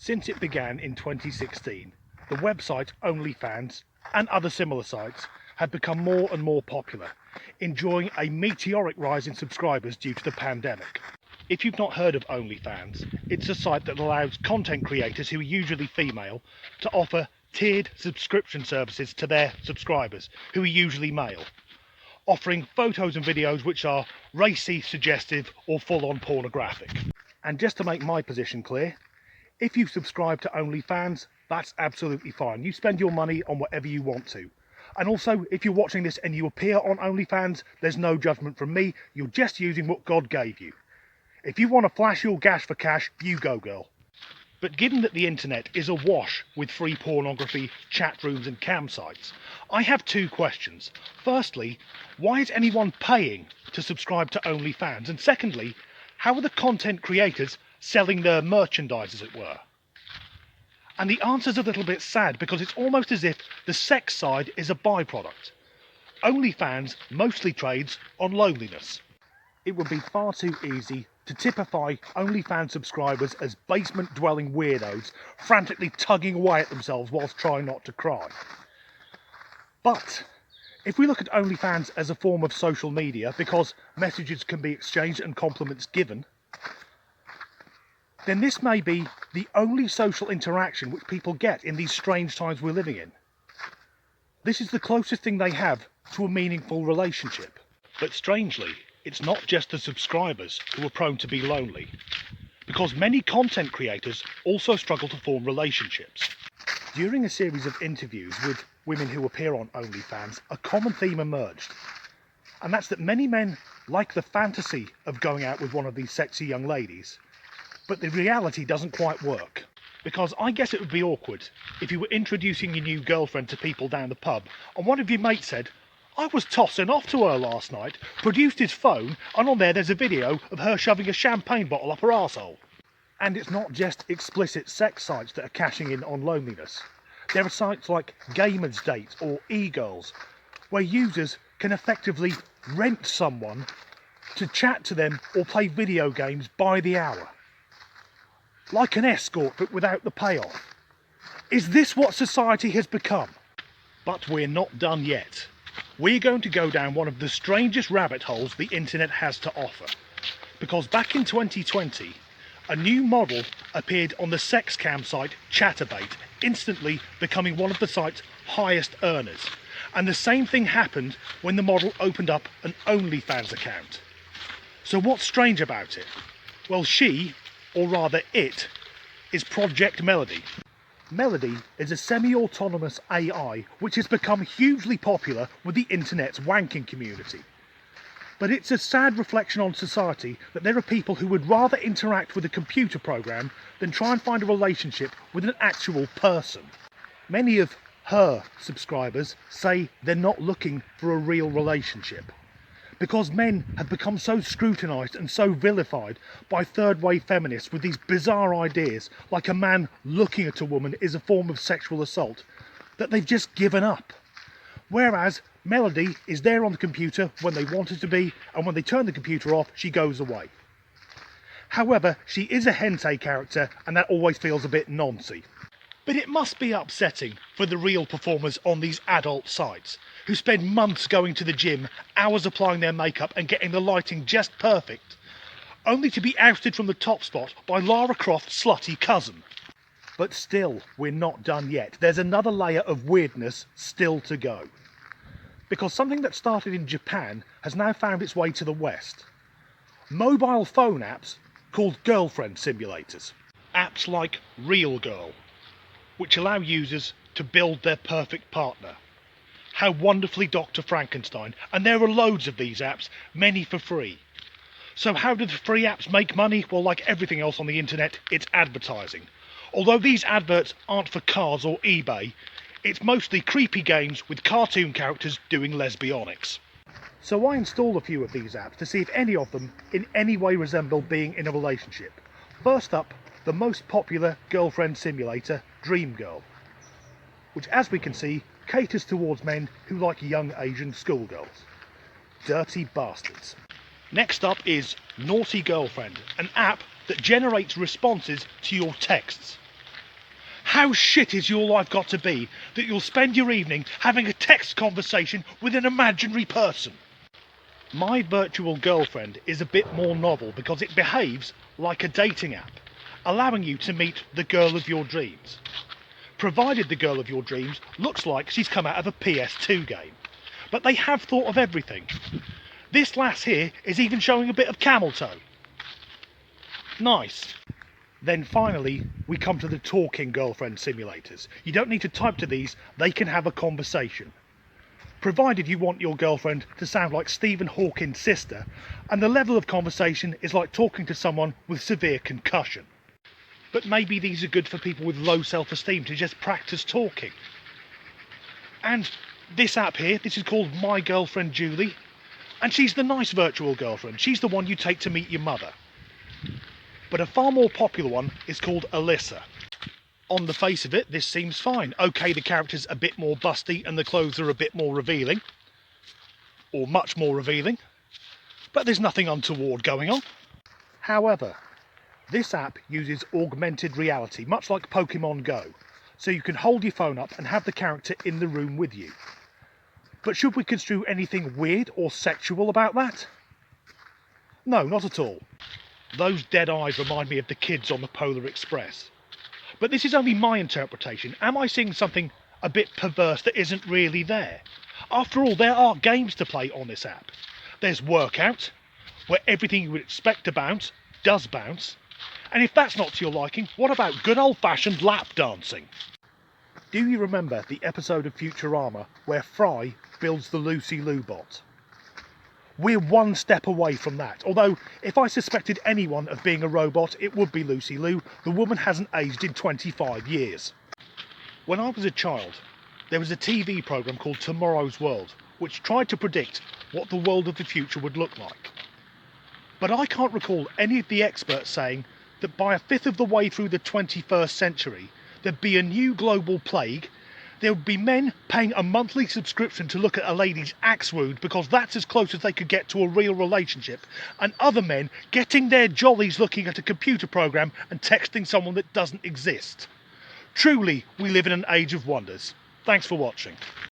Since it began in 2016, the website Onlyfans and other similar sites have become more and more popular, enjoying a meteoric rise in subscribers due to the pandemic. If you've not heard of Onlyfans, it's a site that allows content creators who are usually female to offer tiered subscription services to their subscribers who are usually male, offering photos and videos which are racy, suggestive or full-on pornographic. And just to make my position clear, if you subscribe to OnlyFans, that's absolutely fine. You spend your money on whatever you want to. And also, if you're watching this and you appear on OnlyFans, there's no judgment from me. You're just using what God gave you. If you want to flash your gash for cash, you go, girl. But given that the internet is awash with free pornography, chat rooms and cam sites, I have two questions. Firstly, why is anyone paying to subscribe to OnlyFans? And secondly, how are the content creators selling their merchandise, as it were? And the answer's a little bit sad, because it's almost as if the sex side is a byproduct. OnlyFans mostly trades on loneliness. It would be far too easy to typify OnlyFans subscribers as basement-dwelling weirdos frantically tugging away at themselves whilst trying not to cry. But if we look at OnlyFans as a form of social media, because messages can be exchanged and compliments given, then this may be the only social interaction which people get in these strange times we're living in. This is the closest thing they have to a meaningful relationship. But strangely, it's not just the subscribers who are prone to be lonely, because many content creators also struggle to form relationships. During a series of interviews with women who appear on OnlyFans, a common theme emerged, and that's that many men like the fantasy of going out with one of these sexy young ladies, but the reality doesn't quite work. Because I guess it would be awkward if you were introducing your new girlfriend to people down the pub and one of your mates said, "I was tossing off to her last night," produced his phone, and on there there's a video of her shoving a champagne bottle up her arsehole. And it's not just explicit sex sites that are cashing in on loneliness. There are sites like Gamers Date or e-girls, where users can effectively rent someone to chat to them or play video games by the hour. Like an escort, but without the payoff. Is this what society has become? But we're not done yet. We're going to go down one of the strangest rabbit holes the internet has to offer. Because back in 2020, a new model appeared on the sex cam site Chatterbait, instantly becoming one of the site's highest earners. And the same thing happened when the model opened up an OnlyFans account. So what's strange about it? Well, she, or rather it, is Project Melody. Melody is a semi-autonomous AI which has become hugely popular with the internet's wanking community. But it's a sad reflection on society that there are people who would rather interact with a computer program than try and find a relationship with an actual person. Many of her subscribers say they're not looking for a real relationship, because men have become so scrutinised and so vilified by third-wave feminists with these bizarre ideas, like a man looking at a woman is a form of sexual assault, that they've just given up. Whereas Melody is there on the computer when they want her to be, and when they turn the computer off, she goes away. However, she is a hentai character, and that always feels a bit noncy. But it must be upsetting for the real performers on these adult sites, who spend months going to the gym, hours applying their makeup and getting the lighting just perfect, only to be ousted from the top spot by Lara Croft's slutty cousin. But still, we're not done yet. There's another layer of weirdness still to go. Because something that started in Japan has now found its way to the West. Mobile phone apps called girlfriend simulators. Apps like Real Girl, which allow users to build their perfect partner. How Wonderfully Dr. Frankenstein, and there are loads of these apps, many for free. So how do the free apps make money? Well, like everything else on the internet, it's advertising. Although these adverts aren't for cars or eBay, it's mostly creepy games with cartoon characters doing lesbionics. So I installed a few of these apps to see if any of them in any way resemble being in a relationship. First up, the most popular girlfriend simulator, Dream Girl, which, as we can see, caters towards men who like young Asian schoolgirls. Dirty bastards. Next up is Naughty Girlfriend, an app that generates responses to your texts. How shit is your life got to be that you'll spend your evening having a text conversation with an imaginary person? My virtual girlfriend is a bit more novel because it behaves like a dating app, allowing you to meet the girl of your dreams. Provided the girl of your dreams looks like she's come out of a PS2 game. But they have thought of everything. This lass here is even showing a bit of camel toe. Nice. Then finally, we come to the talking girlfriend simulators. You don't need to type to these, they can have a conversation. Provided you want your girlfriend to sound like Stephen Hawking's sister, and the level of conversation is like talking to someone with severe concussion. But maybe these are good for people with low self-esteem to just practice talking. And this app here, this is called My Girlfriend Julie, and she's the nice virtual girlfriend. She's the one you take to meet your mother. But a far more popular one is called Alyssa. On the face of it, this seems fine. Okay, the character's a bit more busty and the clothes are a bit more revealing. Or much more revealing. But there's nothing untoward going on. However, this app uses augmented reality, much like Pokemon Go. So you can hold your phone up and have the character in the room with you. But should we construe anything weird or sexual about that? No, not at all. Those dead eyes remind me of the kids on the Polar Express. But this is only my interpretation. Am I seeing something a bit perverse that isn't really there? After all, there are games to play on this app. There's Workout, where everything you would expect to bounce does bounce. And if that's not to your liking, what about good old-fashioned lap dancing? Do you remember the episode of Futurama where Fry builds the Lucy Lou bot? We're one step away from that, although if I suspected anyone of being a robot, it would be Lucy Lou. The woman hasn't aged in 25 years. When I was a child, there was a TV programme called Tomorrow's World, which tried to predict what the world of the future would look like. But I can't recall any of the experts saying that by a fifth of the way through the 21st century, there'd be a new global plague. There would be men paying a monthly subscription to look at a lady's axe wound because that's as close as they could get to a real relationship, and other men getting their jollies looking at a computer program and texting someone that doesn't exist. Truly, we live in an age of wonders. Thanks for watching.